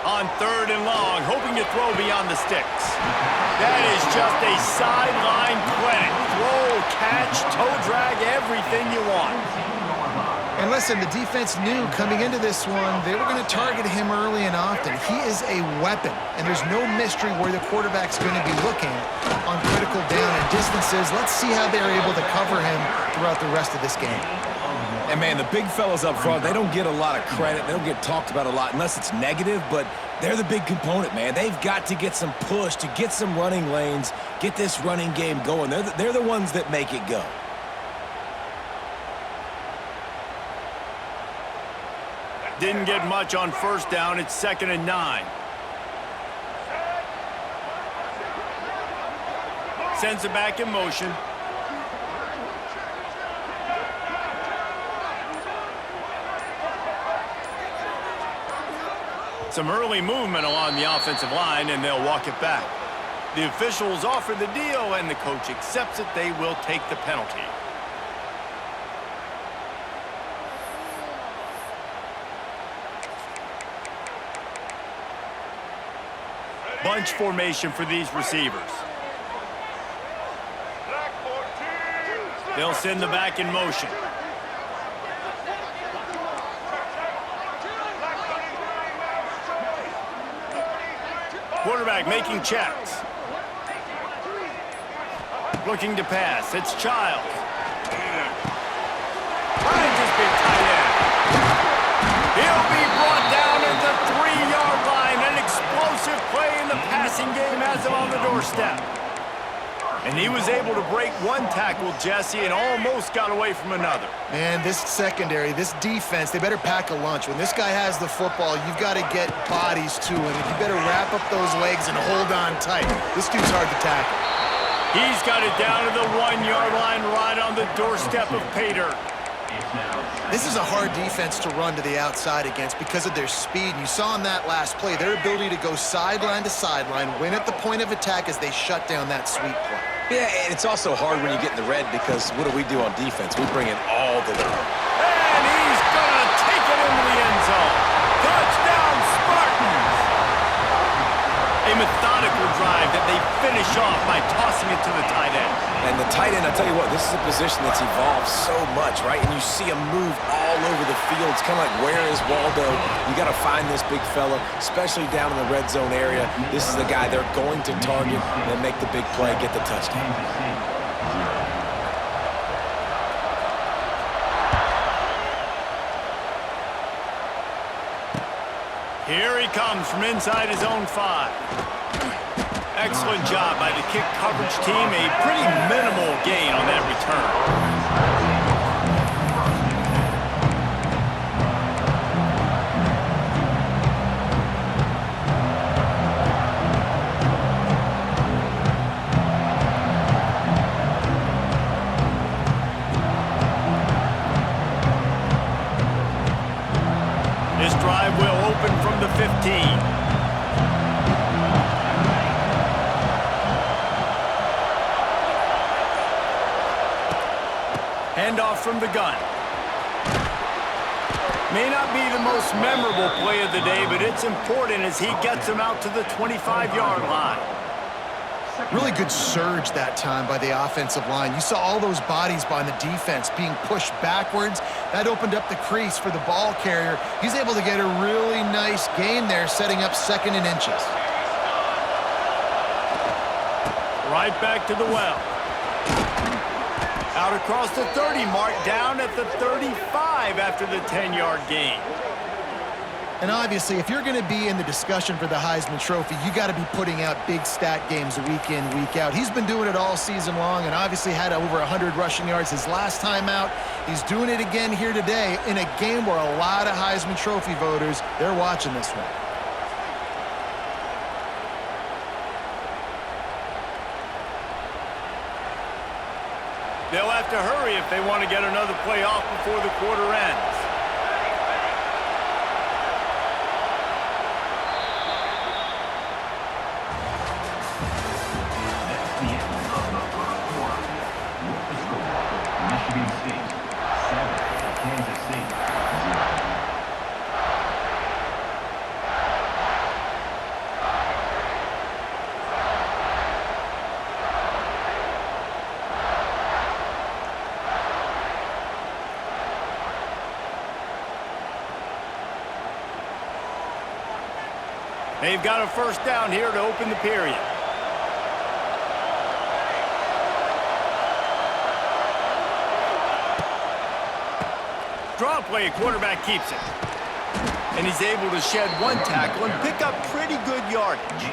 On 3rd and long, hoping to throw beyond the sticks. That is just a sideline credit. Throw, catch, toe drag, everything you want. And listen, the defense knew coming into this one, they were going to target him early and often. He is a weapon, and there's no mystery where the quarterback's going to be looking on critical down and distances. Let's see how they're able to cover him throughout the rest of this game. And, man, the big fellas up front, they don't get a lot of credit. They don't get talked about a lot unless it's negative, but they're the big component, man. They've got to get some push, to get some running lanes, get this running game going. They're the ones that make it go. Didn't get much on 1st down. It's 2nd and 9. Sends it back in motion. Some early movement along the offensive line, and they'll walk it back. The officials offer the deal, and the coach accepts it. They will take the penalty. Bunch formation for these receivers. They'll send the back in motion. Quarterback making checks. Looking to pass. It's Child. Finds his big tight end. He'll be brought down at the 3-yard line. An explosive play in the passing game has him on the doorstep. And he was able to break one tackle, Jesse, and almost got away from another. Man, this secondary, this defense, they better pack a lunch. When this guy has the football, you've got to get bodies to him. You better wrap up those legs and hold on tight. This dude's hard to tackle. He's got it down to the 1-yard line right on the doorstep of pay dirt. This is a hard defense to run to the outside against because of their speed. You saw in that last play, their ability to go sideline to sideline, win at the point of attack as they shut down that sweep play. Yeah, and it's also hard when you get in the red because what do we do on defense? We bring it all the way. And he's going to take it into the end zone. Touchdown, Spartans! A methodical drive that they finish off by tossing it to the tight end. And the tight end, I tell you what, this is a position that's evolved so much, right? And you see him move all over the field. It's kind of like, where is Waldo? You got to find this big fella, especially down in the red zone area. This is the guy they're going to target and make the big play, get the touchdown. Here he comes from inside his own 5. Excellent job by the kick coverage team. A pretty minimal gain on that return. This drive will open from the 15. Handoff from the gun. May not be the most memorable play of the day, but it's important as he gets him out to the 25-yard line. Really good surge that time by the offensive line. You saw all those bodies by the defense being pushed backwards. That opened up the crease for the ball carrier. He's able to get a really nice gain there, setting up 2nd and inches. Right back to the well. Out across the 30 mark, down at the 35 after the 10-yard gain. And obviously, if you're going to be in the discussion for the Heisman Trophy, you got to be putting out big stat games week in, week out. He's been doing it all season long and obviously had over 100 rushing yards his last time out. He's doing it again here today in a game where a lot of Heisman Trophy voters, they're watching this one. They'll have to hurry if they want to get another play off before the quarter ends. They've got a first down here to open the period. Draw play, quarterback keeps it. And he's able to shed one tackle and pick up pretty good yardage.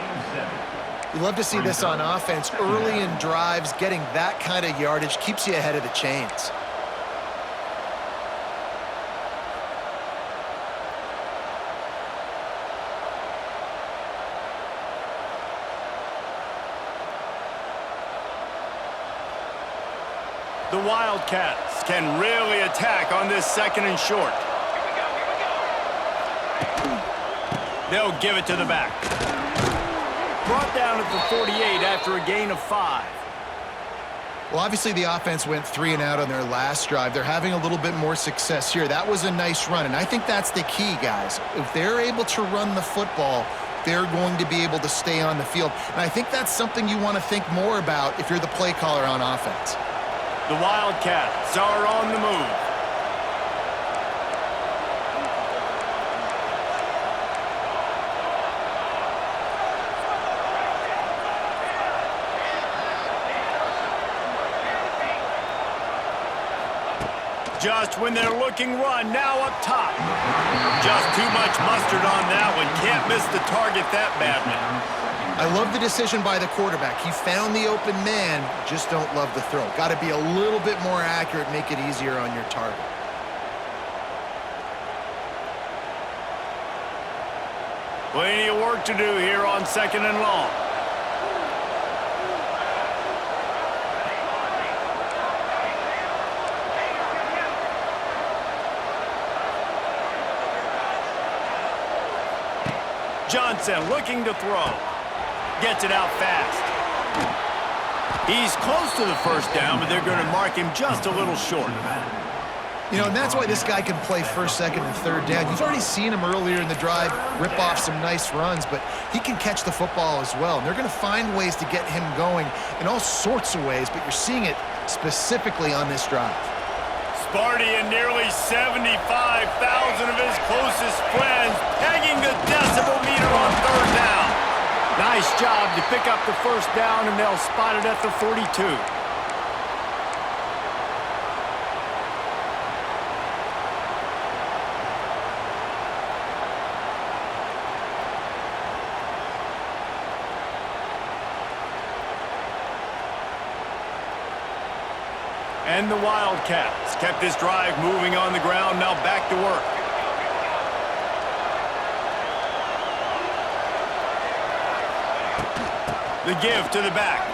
You love to see this on offense. Early in drives, getting that kind of yardage keeps you ahead of the chains. The Wildcats can really attack on this second and short. They'll give it to the back. Brought down at the 48 after a gain of 5. Well, obviously the offense went 3 and out on their last drive. They're having a little bit more success here. That was a nice run, and I think that's the key, guys. If they're able to run the football, they're going to be able to stay on the field. And I think that's something you want to think more about if you're the play caller on offense. The Wildcats are on the move. Just when they're looking run, now up top. Just too much mustard on that one. Can't miss the target that badly. I love the decision by the quarterback. He found the open man, just don't love the throw. Got to be a little bit more accurate, make it easier on your target. Plenty of work to do here on second and long. Johnson looking to throw. Gets it out fast. He's close to the first down, but they're going to mark him just a little short. You know, and that's why this guy can play first, second, and third down. You've already seen him earlier in the drive rip off some nice runs, but he can catch the football as well. And they're going to find ways to get him going in all sorts of ways, but you're seeing it specifically on this drive. Sparty and nearly 75,000 of his closest friends pegging the decibel meter on third down. Nice job to pick up the first down, and they'll spot it at the 42. And the Wildcats kept this drive moving on the ground, now back to work. The give to the back.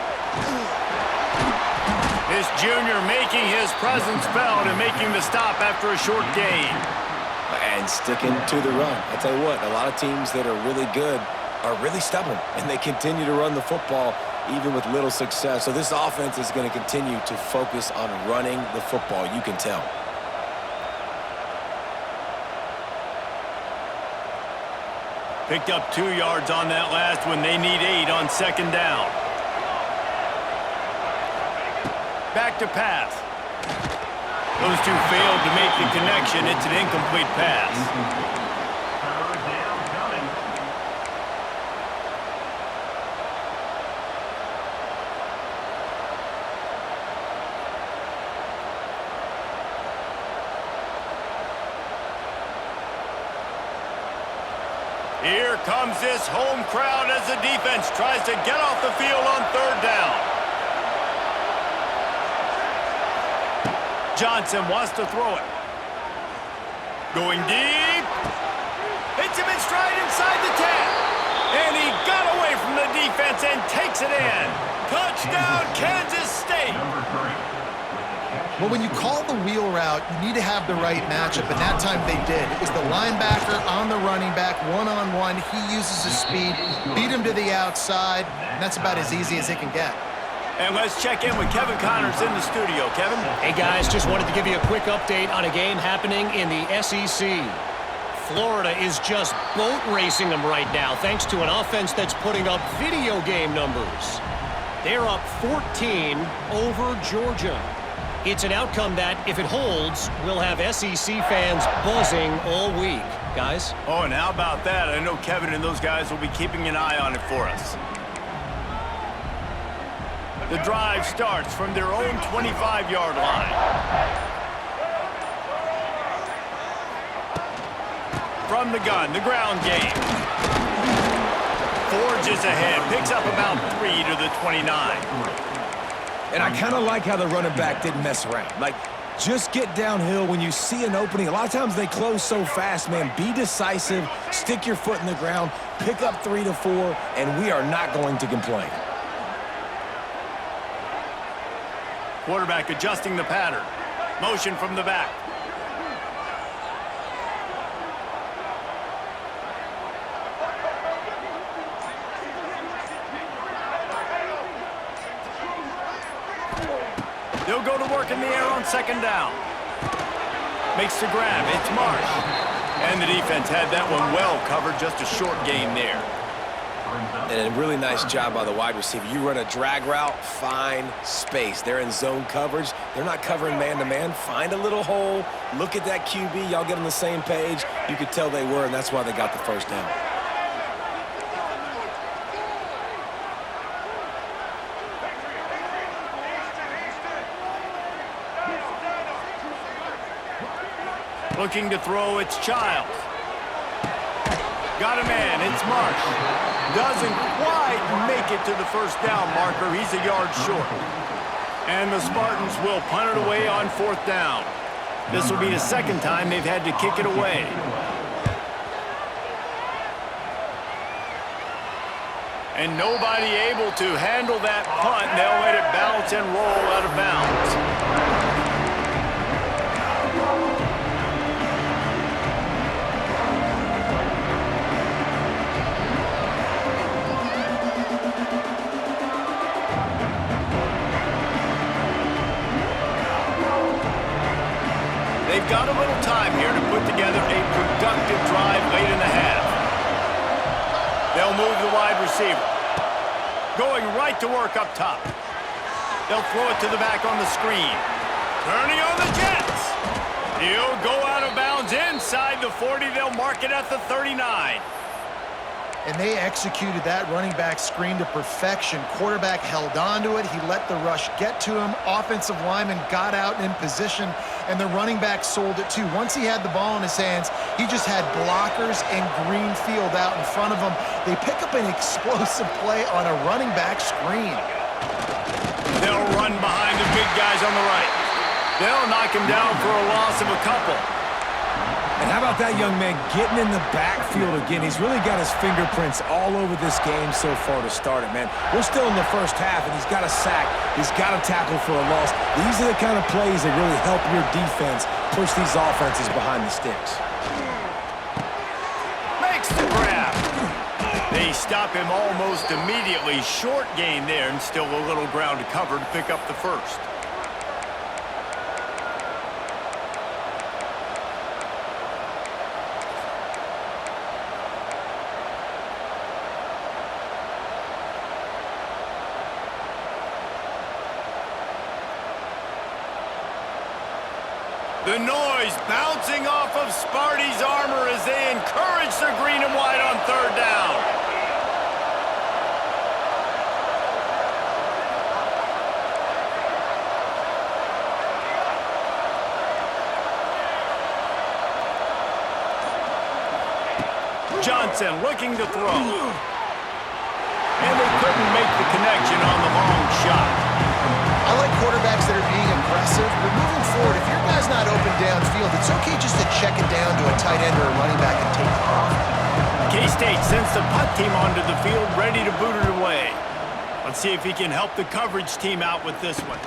This junior making his presence felt and making the stop after a short gain. And sticking to the run. I tell you what, a lot of teams that are really good are really stubborn, and they continue to run the football even with little success. So this offense is going to continue to focus on running the football. You can tell. Picked up 2 yards on that last one. They need 8 on second down. Back to pass. Those two failed to make the connection. It's an incomplete pass. Here comes this home crowd as the defense tries to get off the field on third down. Johnson wants to throw it. Going deep. Hits him in stride inside the 10. And he got away from the defense and takes it in. Touchdown, Kansas State. Well, when you call the wheel route, you need to have the right matchup, and that time they did. It was the linebacker on the running back, one-on-one. He uses his speed, beat him to the outside, and that's about as easy as it can get. And let's check in with Kevin Connors in the studio. Kevin? Hey, guys, just wanted to give you a quick update on a game happening in the SEC. Florida is just boat racing them right now, thanks to an offense that's putting up video game numbers. They're up 14 over Georgia. It's an outcome that, if it holds, will have SEC fans buzzing all week. guys. Oh, and how about that? I know Kevin and those guys will be keeping an eye on it for us. The drive starts from their own 25-yard line. From the gun, the ground game. Forges ahead, picks up about 3 to the 29. And I kind of like how the running back didn't mess around. Like, just get downhill when you see an opening. A lot of times they close so fast, man. Be decisive, stick your foot in the ground, pick up 3 to 4, and we are not going to complain. Quarterback adjusting the pattern. Motion from the back. They'll go to work in the air on second down. Makes the grab. It's Marsh. And the defense had that one well covered. Just a short gain there. And a really nice job by the wide receiver. You run a drag route, find space. They're in zone coverage. They're not covering man-to-man. Find a little hole. Look at that QB. Y'all get on the same page. You could tell they were, and that's why they got the first down. Looking to throw, it's Childs. Got a man, it's Marsh. Doesn't quite make it to the first down marker. He's a yard short. And the Spartans will punt it away on fourth down. This will be the second time they've had to kick it away. And nobody able to handle that punt. They'll let it bounce and roll out of bounds. They've got a little time here to put together a productive drive late in the half. They'll move the wide receiver. Going right to work up top. They'll throw it to the back on the screen. Turning on the Jets. He'll go out of bounds inside the 40. They'll mark it at the 39. And they executed that running back screen to perfection. Quarterback held on to it. He let the rush get to him. Offensive lineman got out in position, and the running back sold it too. Once he had the ball in his hands, he just had blockers and green field out in front of him. They pick up an explosive play on a running back screen. They'll run behind the big guys on the right. They'll knock him down for a loss of a couple. And how about that young man getting in the backfield again? He's really got his fingerprints all over this game so far to start it, man. We're still in the first half, and he's got a sack. He's got a tackle for a loss. These are the kind of plays that really help your defense push these offenses behind the sticks. Makes the grab. They stop him almost immediately. Short gain there, and still a little ground to cover to pick up the first. The noise bouncing off of Sparty's armor as they encourage the green and white on third down. Johnson looking to throw. And they couldn't make the connection on the long shot. I like quarterbacks that are being aggressive, but moving forward, if your guy's not open downfield, it's okay just to check it down to a tight end or a running back and take it off. K-State sends the punt team onto the field, ready to boot it away. Let's see if he can help the coverage team out with this one.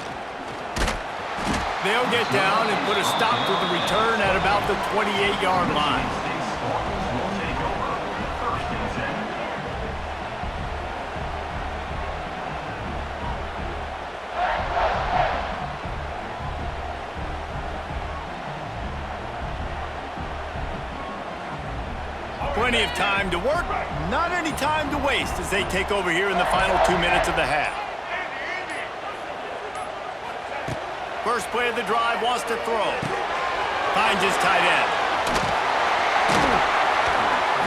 They'll get down and put a stop to the return at about the 28-yard line. Plenty of time to work, not any time to waste as they take over here in the final 2 minutes of the half. First play of the drive, wants to throw. Finds his tight end.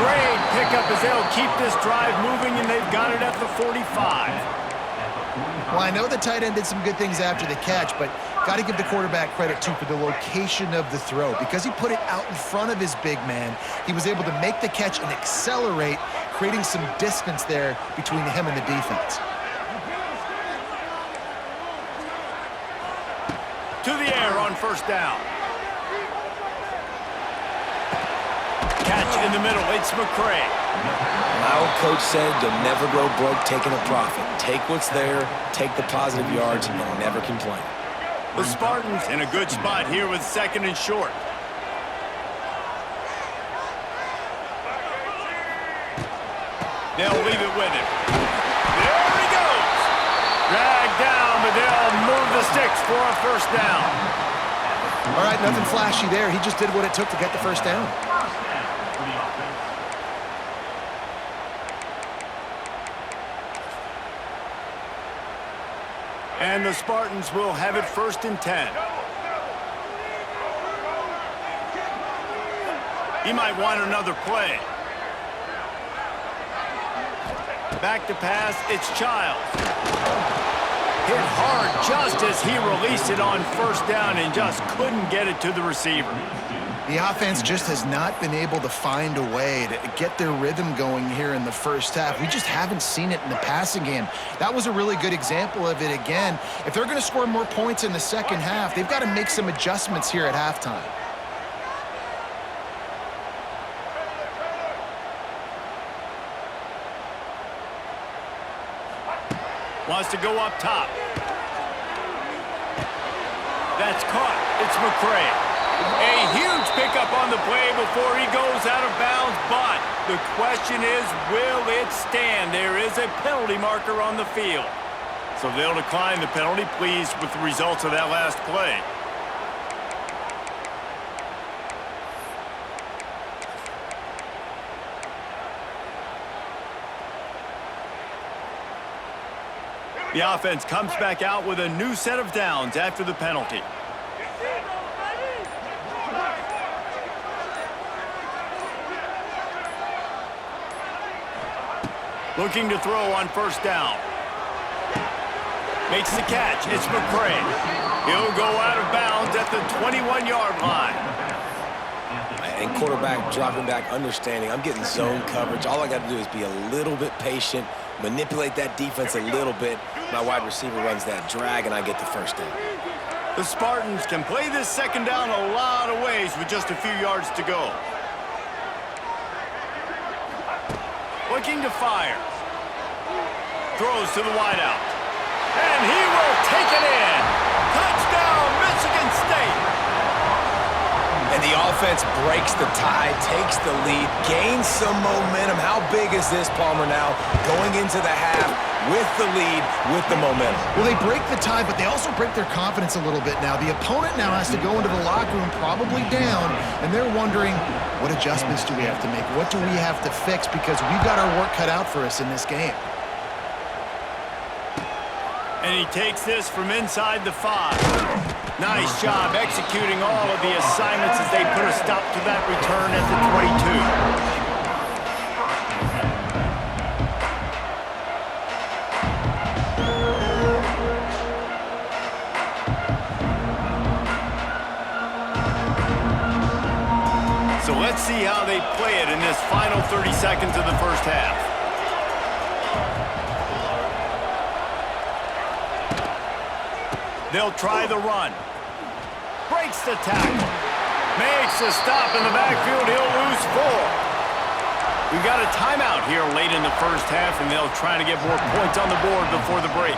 great pickup as they'll keep this drive moving, and they've got it at the 45. Well, I know the tight end did some good things after the catch, but got to give the quarterback credit, too, for the location of the throw. Because he put it out in front of his big man, he was able to make the catch and accelerate, creating some distance there between him and the defense. To the air on first down. Catch in the middle. It's McCray. My old coach said you'll never grow broke taking a profit. Take what's there, take the positive yards, and never complain. The Spartans in a good spot here with second and short. They'll leave it with him. There he goes. Dragged down, but they'll move the sticks for a first down. All right, nothing flashy there. He just did what it took to get the first down. And the Spartans will have it first and 10. He might want another play. Back to pass, it's Childs. Hit hard just as he released it on first down and just couldn't get it to the receiver. The offense just has not been able to find a way to get their rhythm going here in the first half. We just haven't seen it in the passing game. That was a really good example of it again. If they're going to score more points in the second half, they've got to make some adjustments here at halftime. Wants to go up top. That's caught. It's McCray. A huge pickup on the play before he goes out of bounds, but the question is, will it stand? There is a penalty marker on the field. So they'll decline the penalty, pleased with the results of that last play. The offense comes back out with a new set of downs after the penalty. Looking to throw on first down. Makes the catch. It's McCray. He'll go out of bounds at the 21-yard line. And quarterback dropping back, understanding I'm getting zone coverage. All I got to do is be a little bit patient, manipulate that defense a little bit. My wide receiver runs that drag, and I get the first down. The Spartans can play this second down a lot of ways with just a few yards to go. Looking to fire. Throws to the wideout. And he will take it in. Touchdown, Michigan State. And the offense breaks the tie, takes the lead, gains some momentum. How big is this, Palmer, now? Going into the half with the lead, with the momentum. Well, they break the tie, but they also break their confidence a little bit now. The opponent now has to go into the locker room probably down, and they're wondering, what adjustments do we have to make? What do we have to fix? Because we've got our work cut out for us in this game. And he takes this from inside the 5. Nice job executing all of the assignments as they put a stop to that return at the 22. So let's see how they play it in this final 30 seconds of the first half. They'll try the run. Breaks the tackle. Makes a stop in the backfield. He'll lose 4. We've got a timeout here late in the first half, and they'll try to get more points on the board before the break.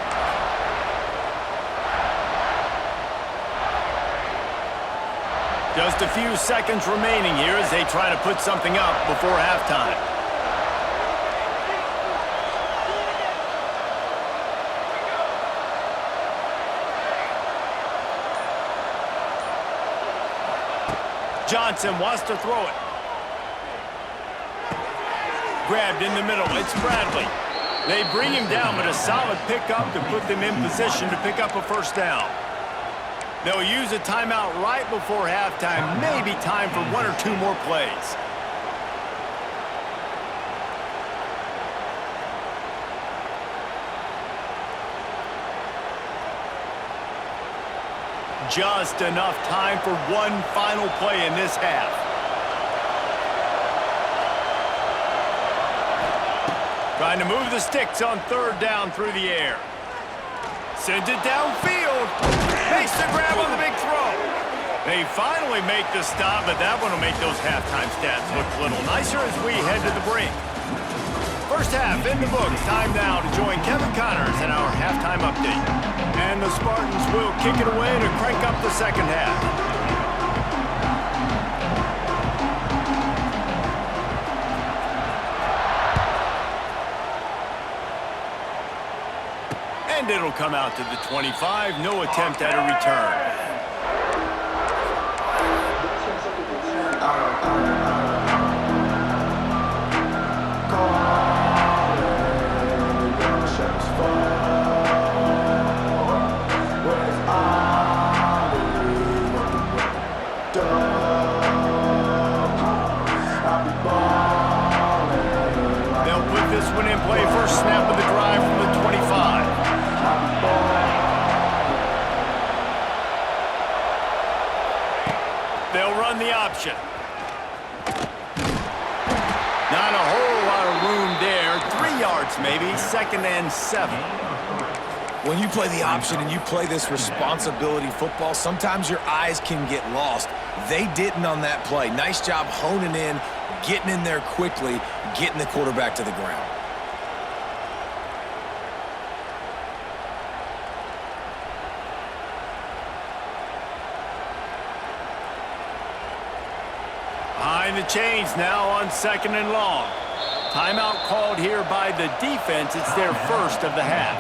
Just a few seconds remaining here as they try to put something up before halftime. Johnson wants to throw it. Grabbed in the middle. It's Bradley. They bring him down, but a solid pickup to put them in position to pick up a first down. They'll use a timeout right before halftime. Maybe time for 1 or 2 more plays. Just enough time for one final play in this half. Trying to move the sticks on third down through the air. Sends it downfield. Makes the grab on the big throw. They finally make the stop, but that one will make those halftime stats look a little nicer as we head to the break. First half in the books. Time now to join Kevin Connors in our halftime update. And the Spartans will kick it away to crank up the second half. And it'll come out to the 25. No attempt at a return. They'll put this one in play. First snap of the drive from the 25. They'll run the option. Not a whole lot of room there. 3 yards maybe. 2nd and 7. When you play the option and you play this responsibility football, sometimes your eyes can get lost. They didn't on that play. Nice job honing in, getting in there quickly, getting the quarterback to the ground. Behind the chains now on 2nd and long. Timeout called here by the defense. It's their first of the half.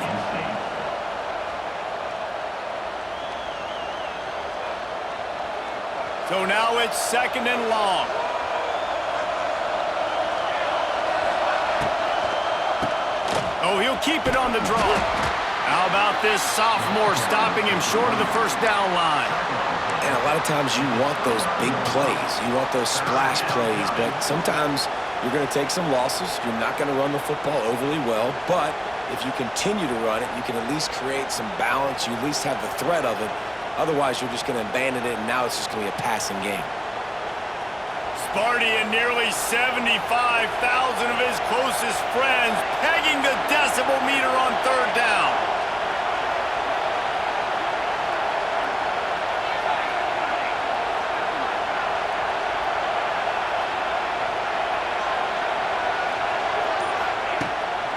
So now it's 2nd and long. Oh, he'll keep it on the draw. How about this sophomore stopping him short of the first down line? And a lot of times you want those big plays. You want those splash plays, but sometimes you're going to take some losses. You're not going to run the football overly well, but if you continue to run it, you can at least create some balance. You at least have the threat of it. Otherwise, you're just going to abandon it, and now it's just going to be a passing game. Sparty and nearly 75,000 of his closest friends pegging the decibel meter on third down.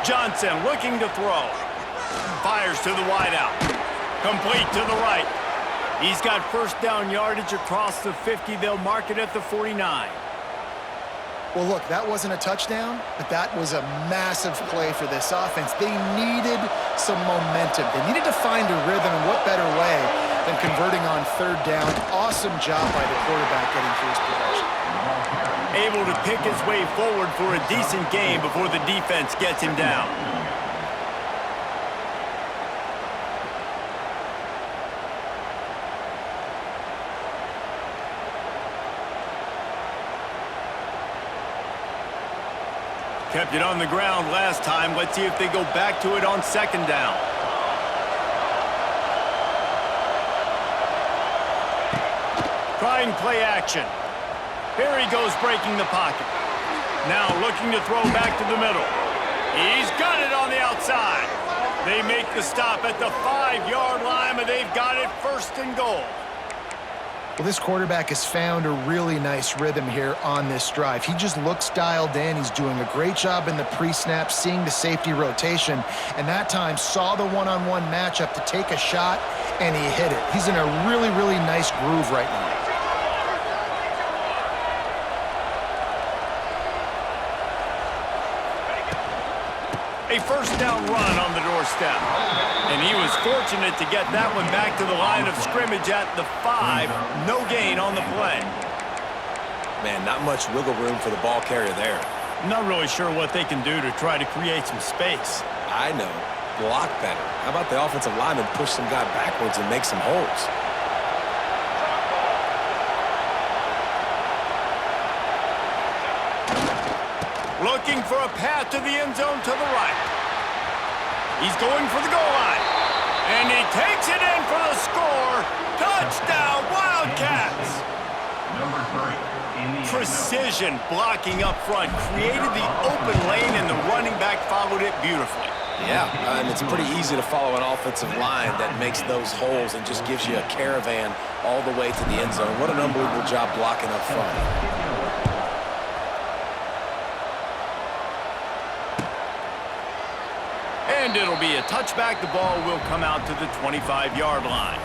Johnson looking to throw. Fires to the wideout. Complete to the right. He's got first down yardage across the 50. They'll mark it at the 49. Well, look, that wasn't a touchdown, but that was a massive play for this offense. They needed some momentum. They needed to find a rhythm, and what better way than converting on third down. Awesome job by the quarterback getting through his progression. Able to pick his way forward for a decent game before the defense gets him down. Kept it on the ground last time. Let's see if they go back to it on second down. Trying play action. Here he goes breaking the pocket. Now looking to throw back to the middle. He's got it on the outside. They make the stop at the 5-yard line, but they've got it first and goal. Well, this quarterback has found a really nice rhythm here on this drive. He just looks dialed in. He's doing a great job in the pre-snap, seeing the safety rotation, and that time saw the one-on-one matchup to take a shot, and he hit it. He's in a really, really nice groove right now. A first down run on the doorstep. And he was fortunate to get that one back to the line of scrimmage at the 5. No gain on the play. Man, not much wiggle room for the ball carrier there. Not really sure what they can do to try to create some space. I know. Block better. How about the offensive lineman push some guy backwards and make some holes? Looking for a path to the end zone to the right. He's going for the goal line. And he takes it in for the score. Touchdown, Wildcats! Precision blocking up front created the open lane, and the running back followed it beautifully. Yeah, and it's pretty easy to follow an offensive line that makes those holes and just gives you a caravan all the way to the end zone. What an unbelievable job blocking up front. And it'll be a touchback. The ball will come out to the 25-yard line.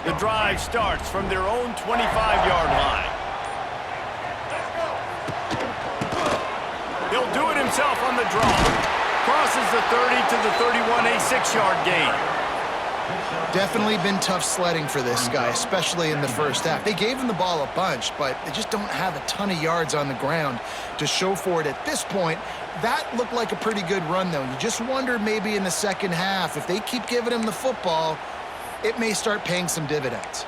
The drive starts from their own 25-yard line. He'll do it himself on the draw. Crosses the 30 to the 31, a 6-yard gain. Definitely been tough sledding for this guy, especially in the first half. They gave him the ball a bunch, but they just don't have a ton of yards on the ground to show for it at this point. That looked like a pretty good run, though. You just wondered maybe in the second half, if they keep giving him the football, it may start paying some dividends.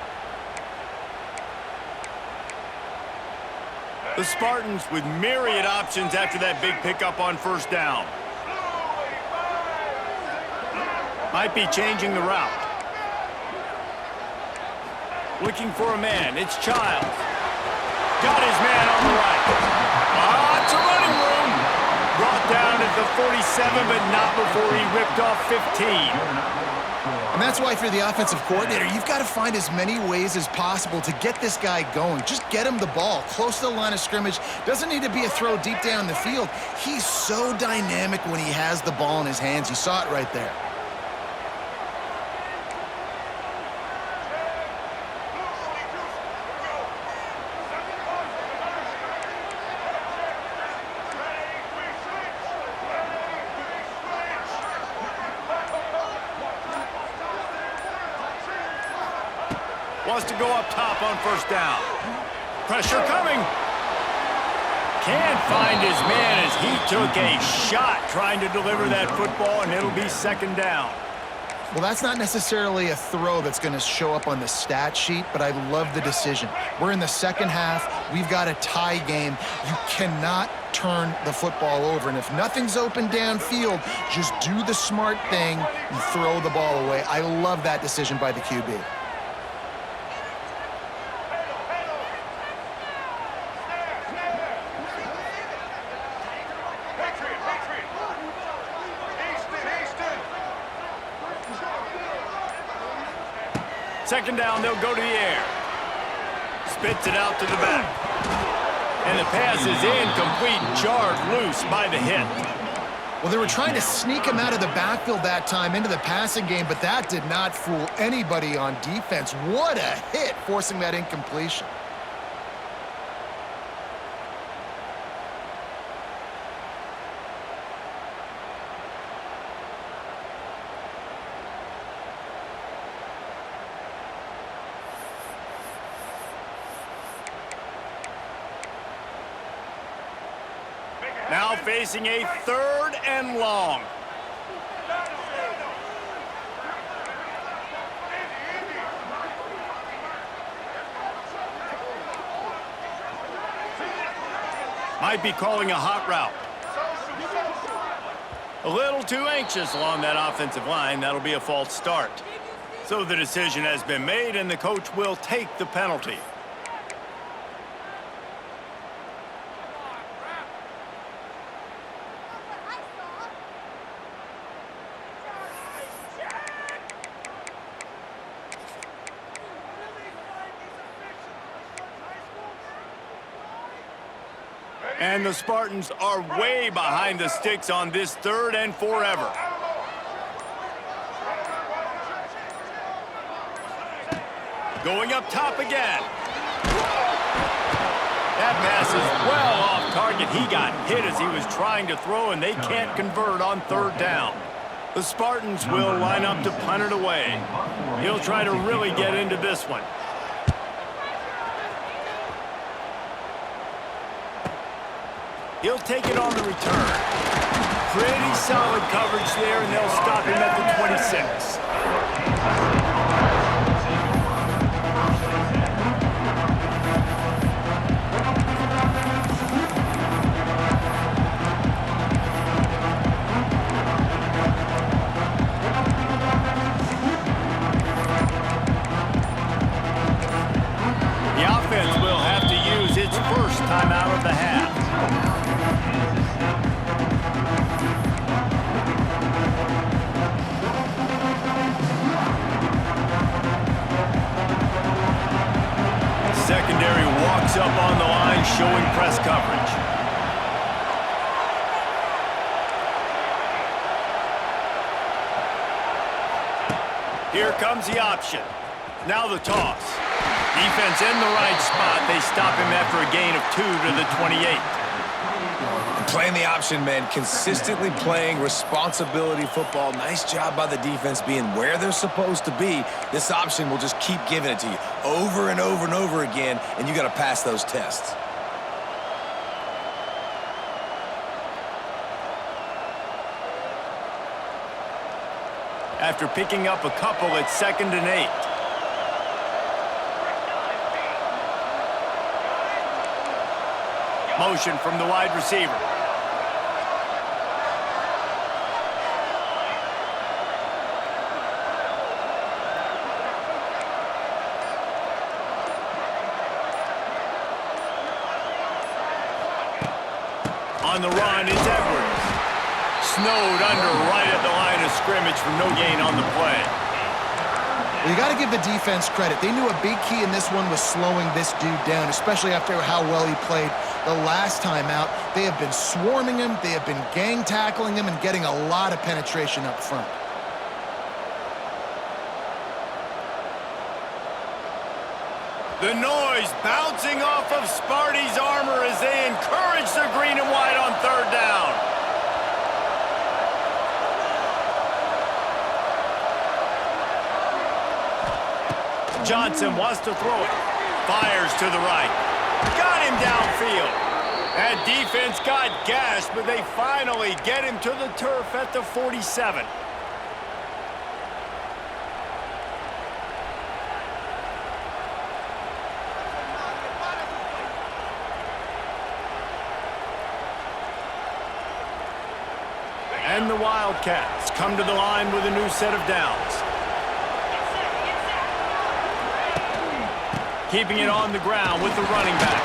The Spartans with myriad options after that big pickup on first down. Might be changing the route. Looking for a man. It's Childs. Got his man on the right. It's a running room. Brought down at the 47, but not before he ripped off 15. And that's why, for the offensive coordinator, you've got to find as many ways as possible to get this guy going. Just get him the ball close to the line of scrimmage. Doesn't need to be a throw deep down the field. He's so dynamic when he has the ball in his hands. You saw it right there. Wants to go up top on first down. Pressure coming. Can't find his man as he took a shot trying to deliver that football, and it'll be second down. Well, that's not necessarily a throw that's going to show up on the stat sheet, but I love the decision. We're in the second half. We've got a tie game. You cannot turn the football over, and if nothing's open downfield, just do the smart thing and throw the ball away. I love that decision by the QB. Second down, they'll go to the air. Spits it out to the back. And the pass is incomplete, jarred loose by the hit. Well, they were trying to sneak him out of the backfield that time into the passing game, but that did not fool anybody on defense. What a hit, forcing that incompletion. Now facing a 3rd and long. Might be calling a hot route. A little too anxious along that offensive line. That'll be a false start. So the decision has been made, and the coach will take the penalty. And the Spartans are way behind the sticks on this 3rd and forever. Going up top again. That pass is well off target. He got hit as he was trying to throw, and they can't convert on 3rd down. The Spartans will line up to punt it away. He'll try to really get into this one. He'll take it on the return. Pretty solid coverage there, and they'll stop him at the 26. Here comes the option. Now the toss. Defense in the right spot. They stop him after a gain of 2 to the 28. Playing the option, man. Consistently playing responsibility football. Nice job by the defense being where they're supposed to be. This option will just keep giving it to you over and over and over again, and you got to pass those tests. After picking up a couple, it's 2nd and 8. Motion from the wide receiver. On the run, it's Edwards. Snowed under right at the line of scrimmage for no gain on the play. Well, you got to give the defense credit. They knew a big key in this one was slowing this dude down, especially after how well he played the last time out. They have been swarming him. They have been gang tackling him and getting a lot of penetration up front. The noise bouncing off of Sparty's armor as they encourage the green and white on 3rd down. Johnson wants to throw it. Fires to the right. Got him downfield. That defense got gashed, but they finally get him to the turf at the 47. And the Wildcats come to the line with a new set of downs. Keeping it on the ground with the running back.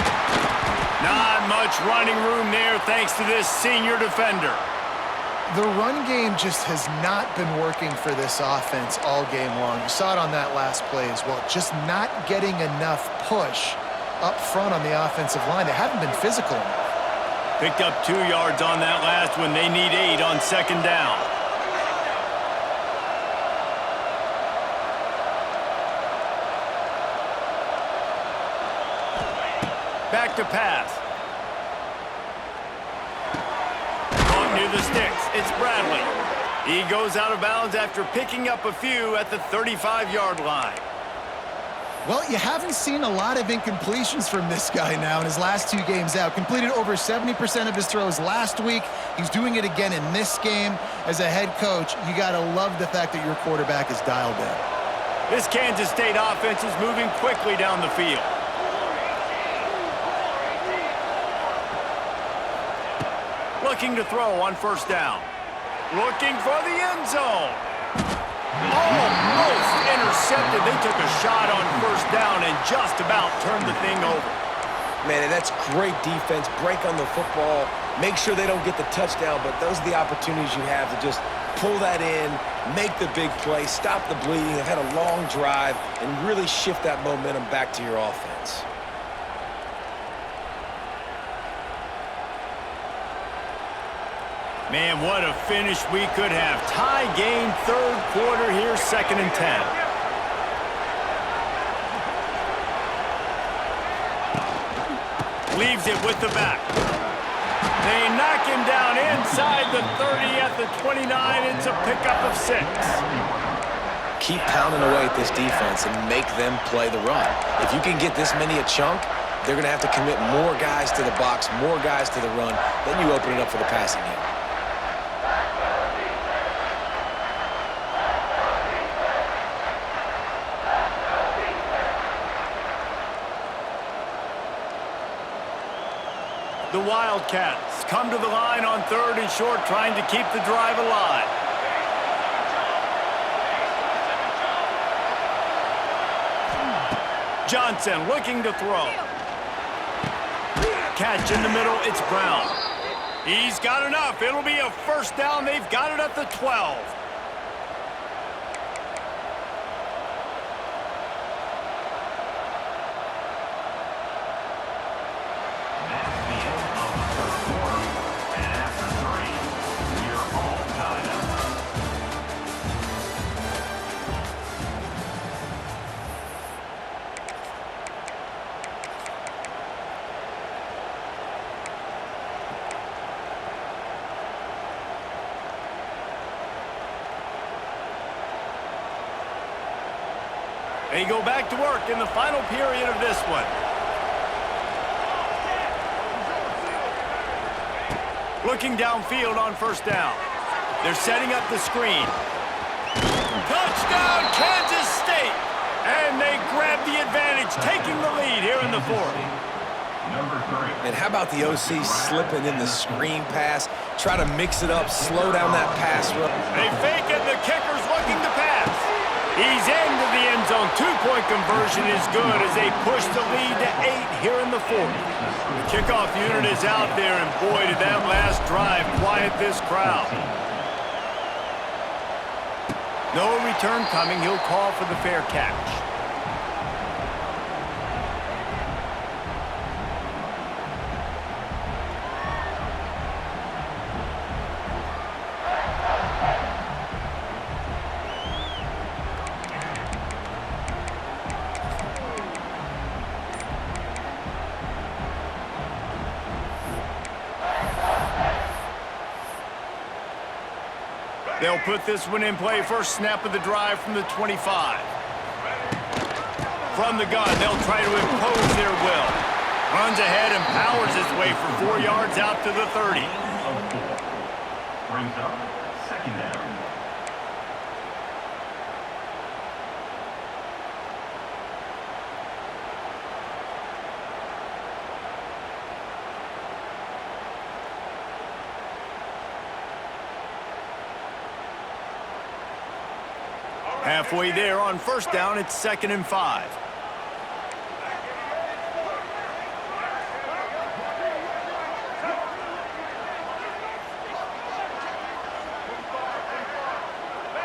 Not much running room there thanks to this senior defender. The run game just has not been working for this offense all game long. You saw it on that last play as well. Just not getting enough push up front on the offensive line. They haven't been physical enough. Picked up 2 yards on that last one. They need 8 on 2nd down. Back to pass. Caught near the sticks. It's Bradley. He goes out of bounds after picking up a few at the 35-yard line. Well, you haven't seen a lot of incompletions from this guy now in his last 2 games out. Completed over 70% of his throws last week. He's doing it again in this game. As a head coach, you got to love the fact that your quarterback is dialed in. This Kansas State offense is moving quickly down the field. Looking to throw on 1st down. Looking for the end zone. Almost intercepted. They took a shot on 1st down and just about turned the thing over. Man, and that's great defense. Break on the football. Make sure they don't get the touchdown, but those are the opportunities you have to just pull that in, make the big play, stop the bleeding. They've had a long drive and really shift that momentum back to your offense. Man, what a finish we could have. Tie game, 3rd quarter here, 2nd and 10. Leaves it with the back. They knock him down inside the 30 at the 29. It's a pickup of 6. Keep pounding away at this defense and make them play the run. If you can get this many a chunk, they're going to have to commit more guys to the box, more guys to the run. Then you open it up for the passing game. The Wildcats come to the line on 3rd and short, trying to keep the drive alive. Johnson looking to throw. Catch in the middle, it's Brown. He's got enough. It'll be a 1st down. They've got it at the 12. They go back to work in the final period of this one. Looking downfield on first down. They're setting up the screen. Touchdown, Kansas State! And they grab the advantage, taking the lead here in the fourth. And how about the OC slipping in the screen pass? Try to mix it up, slow down that pass rush. They fake it, the kicker's looking to pass. He's into the end zone. Two-point conversion is good as they push the lead to 8 here in the fourth. The kickoff unit is out there, and boy, did that last drive quiet this crowd. No return coming. He'll call for the fair catch. They'll put this one in play. First snap of the drive from the 25. From the gun, they'll try to impose their will. Runs ahead and powers his way for 4 yards out to the 30. Brings up second down. Halfway there on first down, it's 2nd and 5.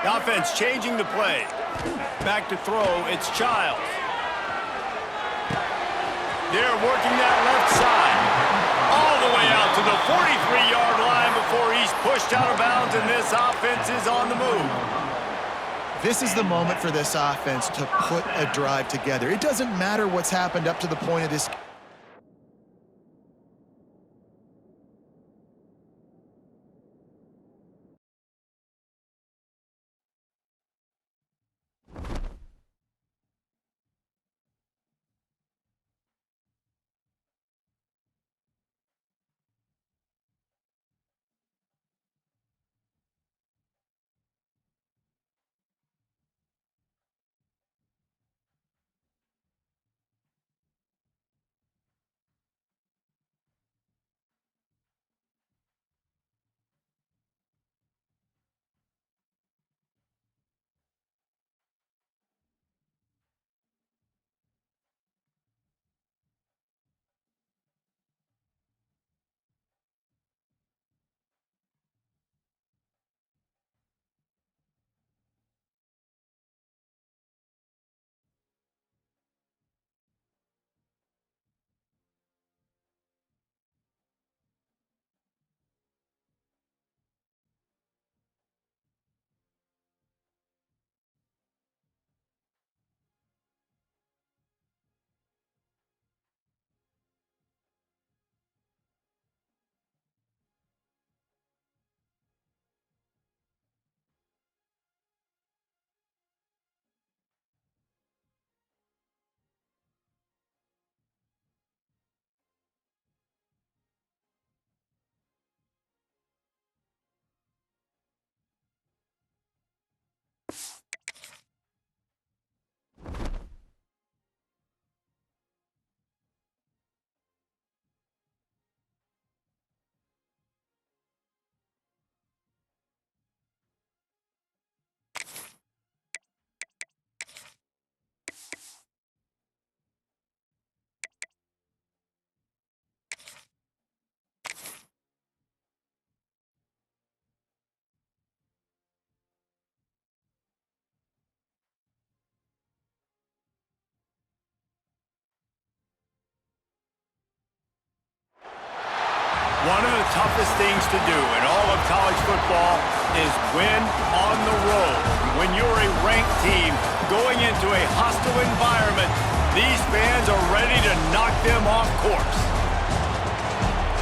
The offense changing the play. Back to throw, it's Childs. They're working that left side. All the way out to the 43-yard line before he's pushed out of bounds, and this offense is on the move. This is the moment for this offense to put a drive together. It doesn't matter what's happened up to the point of this. One of the toughest things to do in all of college football is win on the road. When you're a ranked team going into a hostile environment, these fans are ready to knock them off course.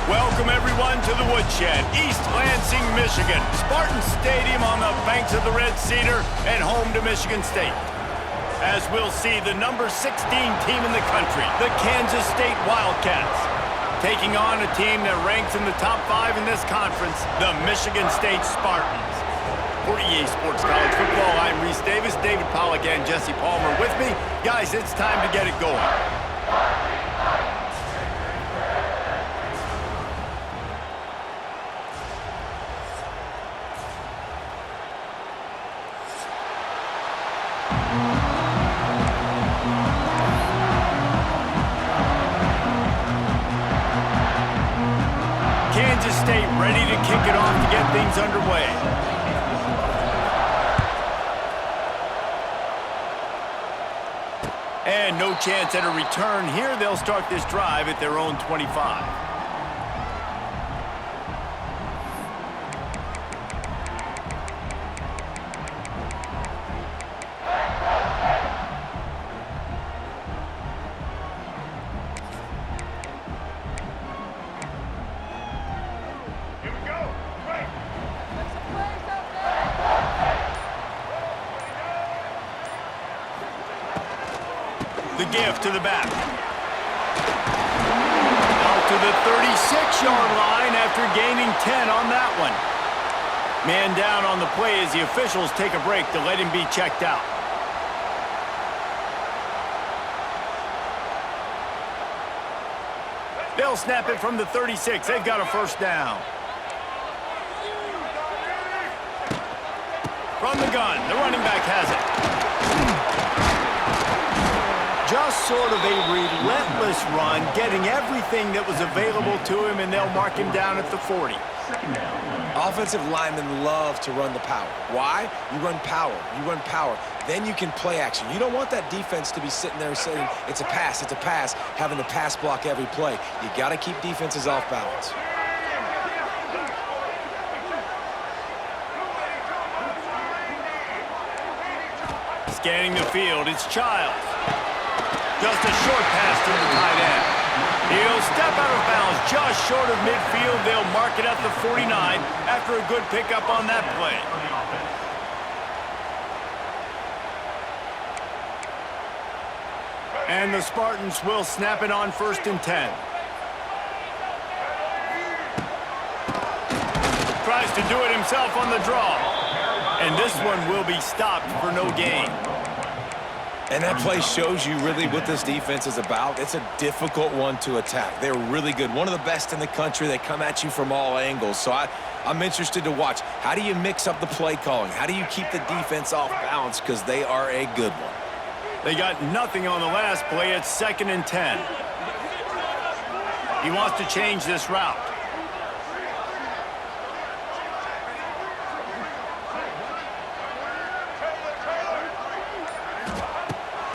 Welcome, everyone, to the Woodshed, East Lansing, Michigan. Spartan Stadium on the banks of the Red Cedar and home to Michigan State. as we'll see the number 16 team in the country, the Kansas State Wildcats, taking on a team that ranks in the top 5 in this conference, the Michigan State Spartans. For EA Sports College Football, I'm Reese Davis, David Pollack, and Jesse Palmer with me. Guys, it's time to get it going. Kansas State ready to kick it off to get things underway. And no chance at a return here. They'll start this drive at their own 25. The give to the back. Out to the 36-yard line after gaining 10 on that one. Man down on the play as the officials take a break to let him be checked out. They'll snap it from the 36. They've got a first down. From the gun, the running back has it. Just sort of a relentless run, getting everything that was available to him, and they'll mark him down at the 40. Offensive linemen love to run the power. Why? You run power. You run power. Then you can play action. You don't want that defense to be sitting there saying, it's a pass, having to pass block every play. You got to keep defenses off balance. Scanning the field, it's Childs. Just a short pass to the tight end. He'll step out of bounds just short of midfield. They'll mark it at the 49 after a good pickup on that play. And the Spartans will snap it on 1st and 10. Tries to do it himself on the draw. And this one will be stopped for no gain. And that play shows you really what this defense is about. It's a difficult one to attack. They're really good. One of the best in the country. They come at you from all angles. So I'm interested to watch. How do you mix up the play calling? How do you keep the defense off balance? Because they are a good one. They got nothing on the last play. It's 2nd and 10. He wants to change this route.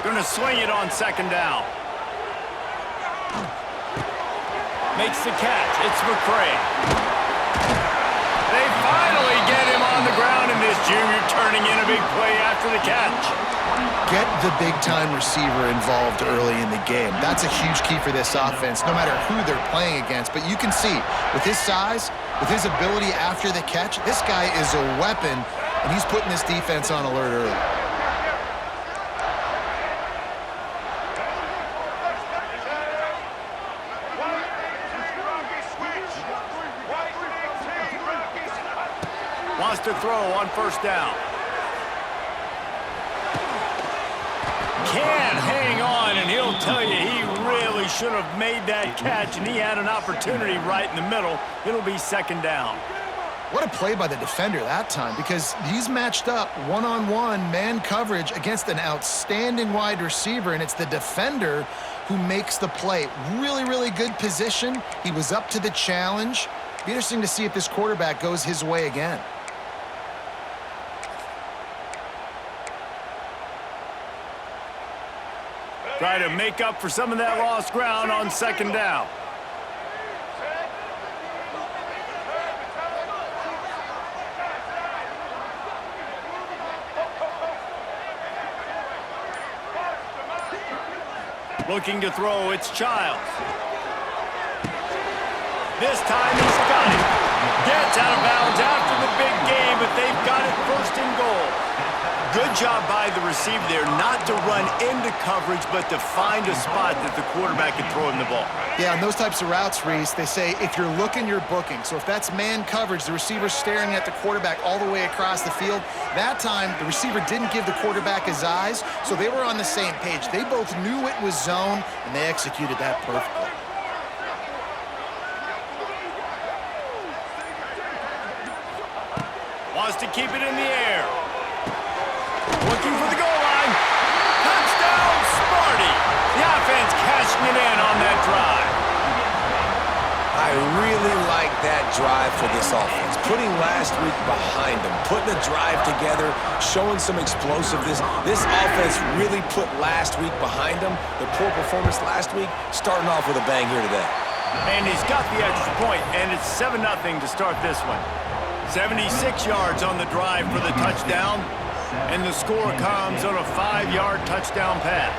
Going to swing it on 2nd down. Makes the catch. It's McCray. They finally get him on the ground, and this junior turning in a big play after the catch. Get the big-time receiver involved early in the game. That's a huge key for this offense, no matter who they're playing against. But you can see, with his size, with his ability after the catch, this guy is a weapon, and he's putting this defense on alert early. Wants to throw on 1st down. Can't hang on, and he'll tell you he really should have made that catch, and he had an opportunity right in the middle. It'll be 2nd down. What a play by the defender that time, because he's matched up one-on-one man coverage against an outstanding wide receiver, and it's the defender who makes the play. Really, really good position. He was up to the challenge. Be interesting to see if this quarterback goes his way again. Try to make up for some of that lost ground on 2nd down. Looking to throw, it's Childs. This time he's got it. Gets out of bounds after the big game, but they've got it 1st and goal. Good job by the receiver there not to run into coverage, but to find a spot that the quarterback can throw him the ball. Yeah, on those types of routes, Reese, they say if you're looking, you're booking. So if that's man coverage, the receiver's staring at the quarterback all the way across the field. That time, the receiver didn't give the quarterback his eyes, so they were on the same page. They both knew it was zone, and they executed that perfectly. Wants to keep it in the air. Looking for the goal line. Touchdown, Sparty. The offense cashing it in on that drive. I really like that drive for this offense. Putting last week behind them, putting a drive together, showing some explosiveness. This offense really put last week behind them. The poor performance last week, starting off with a bang here today. And he's got the extra point, and it's 7-0 to start this one. 76 yards on the drive for the touchdown, and the score comes on a 5-yard touchdown pass.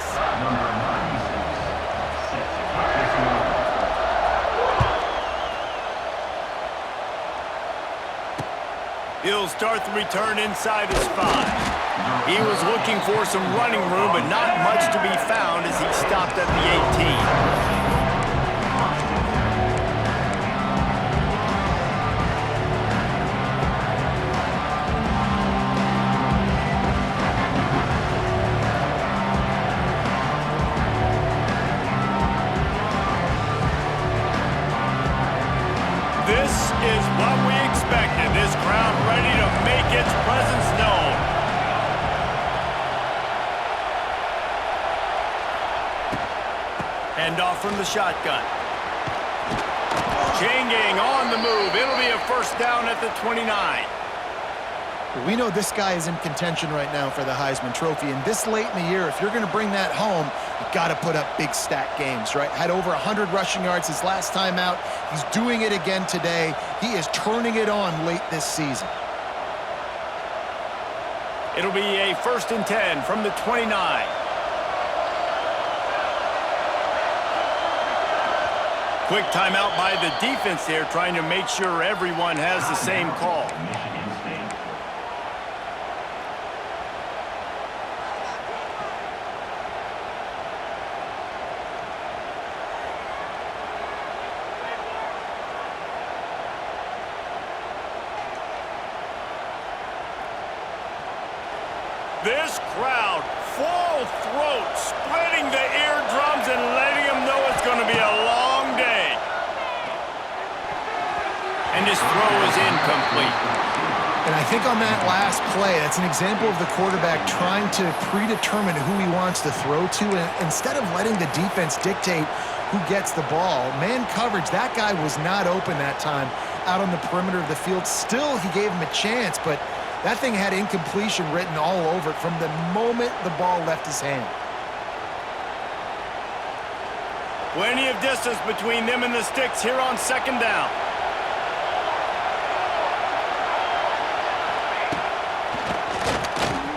He'll start the return inside his 5. He was looking for some running room, but not much to be found as he stopped at the 18. This is what we expected. This crowd ready to make its presence known. Handoff from the shotgun. Chain gang on the move. It'll be a first down at the 29. We know this guy is in contention right now for the Heisman Trophy, and this late in the year, if you're going to bring that home, you've got to put up big stat games, right? Had over 100 rushing yards his last time out. He's doing it again today. He is turning it on late this season. It'll be a 1st and 10 from the 29. Quick timeout by the defense there, trying to make sure everyone has the same call. This crowd, full throat, splitting the eardrums and letting them know it's going to be a long day. And this throw is incomplete. And I think on that last play, that's an example of the quarterback trying to predetermine who he wants to throw to, and instead of letting the defense dictate who gets the ball. Man coverage, that guy was not open that time out on the perimeter of the field. Still, he gave him a chance, but that thing had incompletion written all over it from the moment the ball left his hand. Plenty of distance between them and the sticks here on 2nd down.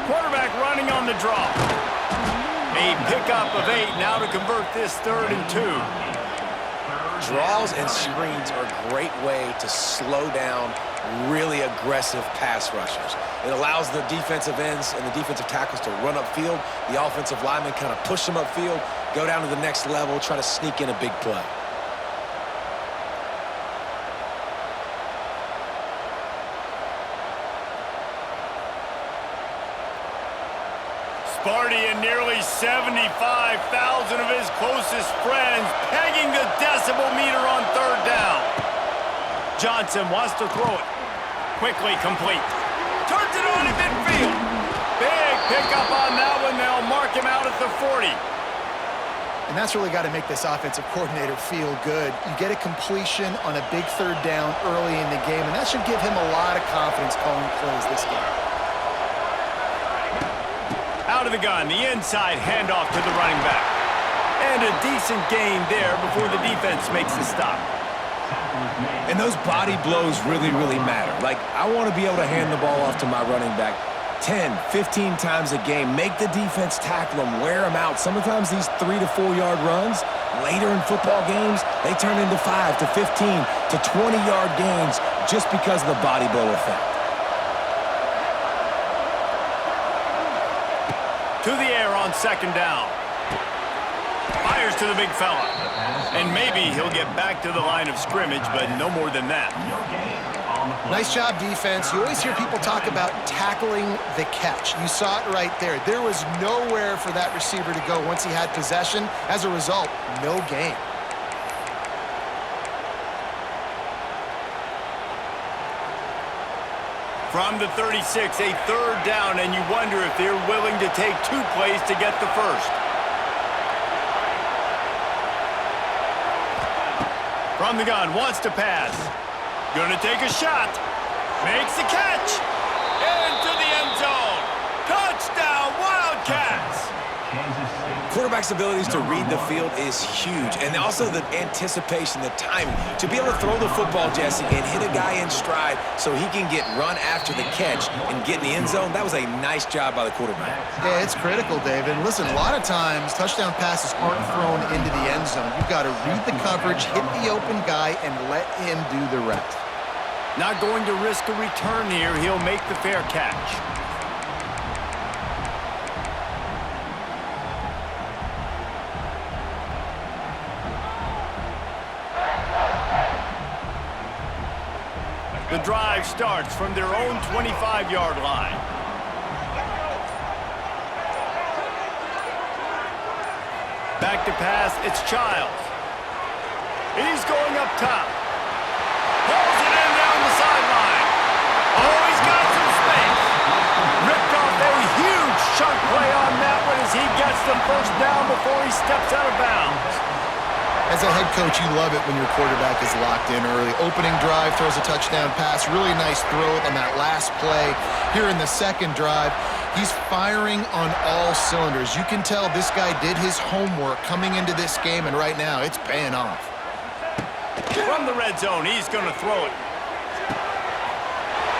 Quarterback running on the draw. A pickup of 8 now to convert this 3rd and 2. Draws and screens are a great way to slow down really aggressive pass rushers. It allows the defensive ends and the defensive tackles to run upfield. The offensive linemen kind of push them upfield, go down to the next level, try to sneak in a big play. Sparty and nearly 75,000 of his closest friends pegging the decibel meter on 3rd down. Johnson wants to throw it. Quickly complete. Turns it on in midfield. Big pickup on that one. They'll mark him out at the 40. And that's really got to make this offensive coordinator feel good. You get a completion on a big 3rd down early in the game, and that should give him a lot of confidence calling plays this game. Out of the gun, the inside handoff to the running back. And a decent gain there before the defense makes the stop. And those body blows really, really matter. Like, I want to be able to hand the ball off to my running back 10, 15 times a game. Make the defense tackle them, wear them out. Sometimes these 3 to 4 yard runs, later in football games, they turn into 5 to 15 to 20 yard gains just because of the body blow effect. To the air on second down. Fires to the big fella. And maybe he'll get back to the line of scrimmage, but no more than that. Nice job, defense. You always hear people talk about tackling the catch. You saw it right there. There was nowhere for that receiver to go once he had possession. As a result, no gain. From the 36, a third down, and you wonder if they're willing to take 2 plays to get the first. From the gun, wants to pass. Gonna take a shot. Makes the catch. Into the end zone. Touchdown, Wildcats! Quarterback's abilities to read the field is huge, and also the anticipation, the timing. To be able to throw the football, Jesse, and hit a guy in stride so he can get run after the catch and get in the end zone, that was a nice job by the quarterback. Yeah, it's critical, David. Listen, a lot of times, touchdown passes aren't thrown into the end zone. You've got to read the coverage, hit the open guy, and let him do the rest. Not going to risk a return here. He'll make the fair catch. The drive starts from their own 25-yard line. Back to pass, it's Childs. He's going up top. Pulls it in down the sideline. Oh, he's got some space. Ripped off a huge chunk play on that one as he gets the first down before he steps out of bounds. As a head coach, you love it when your quarterback is locked in early. Opening drive, throws a touchdown pass. Really nice throw on that last play. Here in the second drive, he's firing on all cylinders. You can tell this guy did his homework coming into this game, and right now it's paying off. From the red zone, he's going to throw it.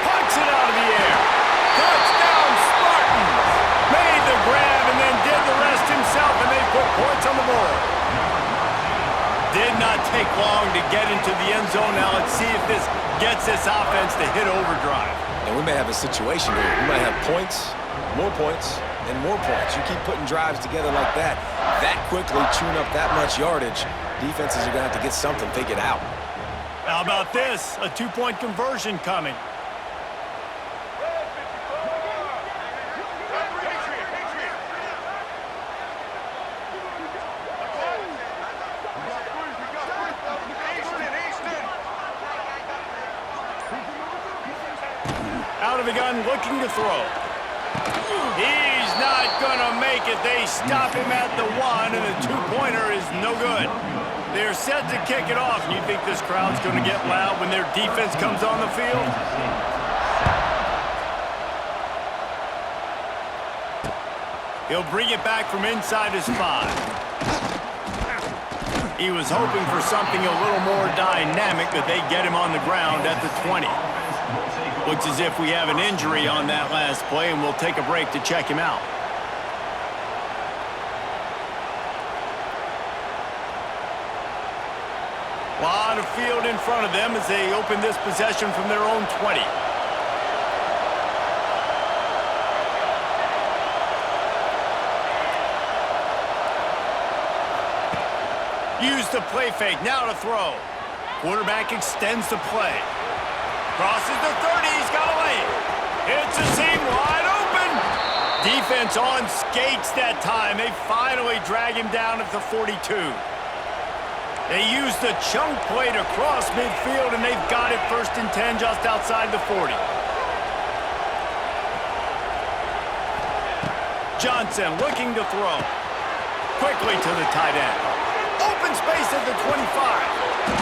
Pucks it out of the air. Touchdown, Spartans! Made the grab and then did the rest himself, and they put points on the board. Did not take long to get into the end zone. Now let's see if this gets this offense to hit overdrive. And we may have a situation here. We might have points, and more points. You keep putting drives together like that quickly, chewing up that much yardage, defenses are going to have to get something figured out. How about this? A 2-point conversion coming. Out of the gun, looking to throw. He's not going to make it. They stop him at the 1, and the 2-pointer is no good. They're set to kick it off. You think this crowd's going to get loud when their defense comes on the field? He'll bring it back from inside his 5. He was hoping for something a little more dynamic, but they get him on the ground at the 20. Looks as if we have an injury on that last play, and we'll take a break to check him out. A lot of field in front of them as they open this possession from their own 20. Use the play fake, now to throw. Quarterback extends the play. Crosses the 30, he's got a lane. It's a seam wide open. Defense on skates that time. They finally drag him down at the 42. They use the chunk play to cross midfield, and they've got it 1st and 10 just outside the 40. Johnson looking to throw. Quickly to the tight end. Open space at the 25.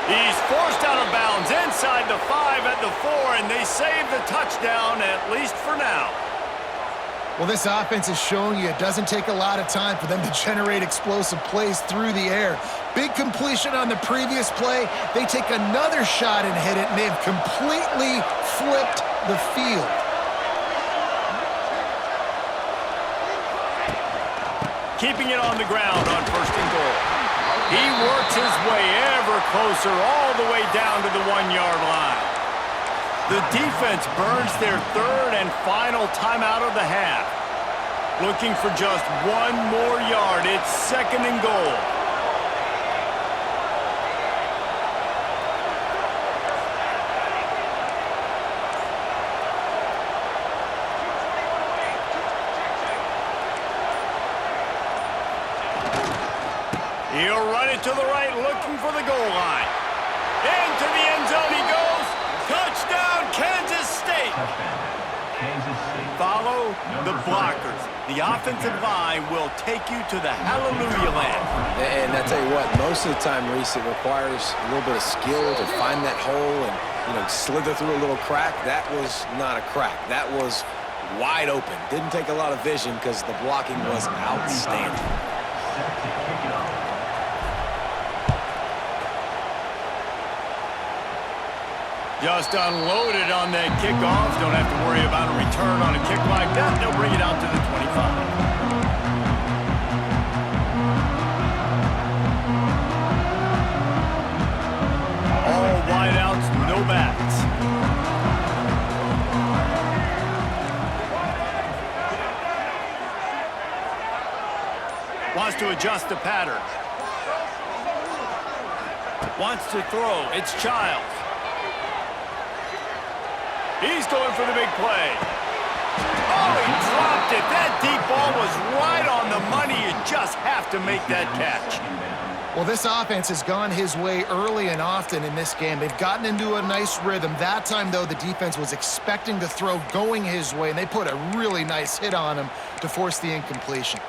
He's forced out of bounds inside the 5 at the 4, and they save the touchdown, at least for now. Well, this offense is showing you it doesn't take a lot of time for them to generate explosive plays through the air. Big completion on the previous play. They take another shot and hit it, and they've completely flipped the field. Keeping it on the ground on 1st and goal. He works his way ever closer all the way down to the 1-yard line. The defense burns their 3rd and final timeout of the half. Looking for just one more yard. It's 2nd and goal. He'll run it to the right, looking for the goal line. Into the end zone he goes. Touchdown, Kansas State. Kansas State. Follow the blockers. The offensive line will take you to the hallelujah land. And I tell you what, most of the time, Reese, it requires a little bit of skill to find that hole and, slither through a little crack. That was not a crack. That was wide open. Didn't take a lot of vision because the blocking was outstanding. Set to kick it off. Just unloaded on that kickoff. Don't have to worry about a return on a kick like that. They'll bring it out to the 25. All wideouts, no backs. Wants to adjust the pattern. Wants to throw. It's Childs. He's going for the big play. Oh, he dropped it. That deep ball was right on the money. You just have to make that catch. Well, this offense has gone his way early and often in this game. They've gotten into a nice rhythm. That time, though, the defense was expecting the throw going his way, and they put a really nice hit on him to force the incompletion.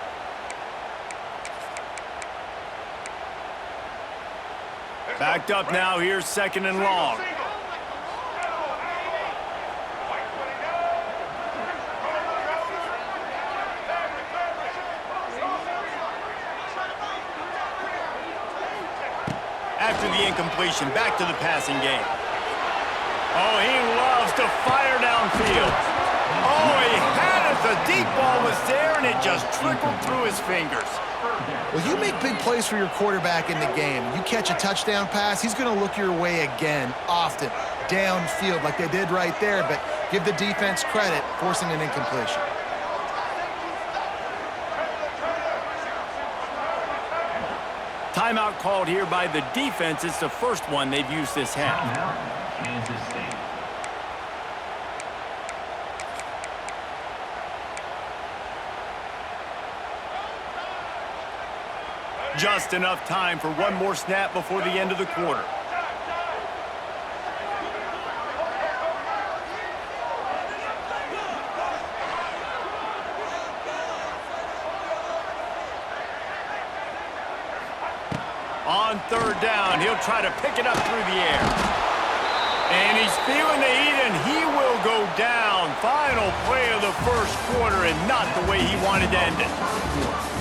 Backed up now. Here's 2nd and long. After the incompletion, back to the passing game. Oh, he loves to fire downfield. Oh, he had it. The deep ball was there, and it just trickled through his fingers. Well, you make big plays for your quarterback in the game. You catch a touchdown pass, he's going to look your way again, often, downfield like they did right there, but give the defense credit, forcing an incompletion. Timeout called here by the defense. It's the first one they've used this half. Timeout, Kansas State. Just enough time for one more snap before the end of the quarter. On 3rd down, he'll try to pick it up through the air. And he's feeling the heat, and he will go down. Final play of the first quarter, and not the way he wanted to end it.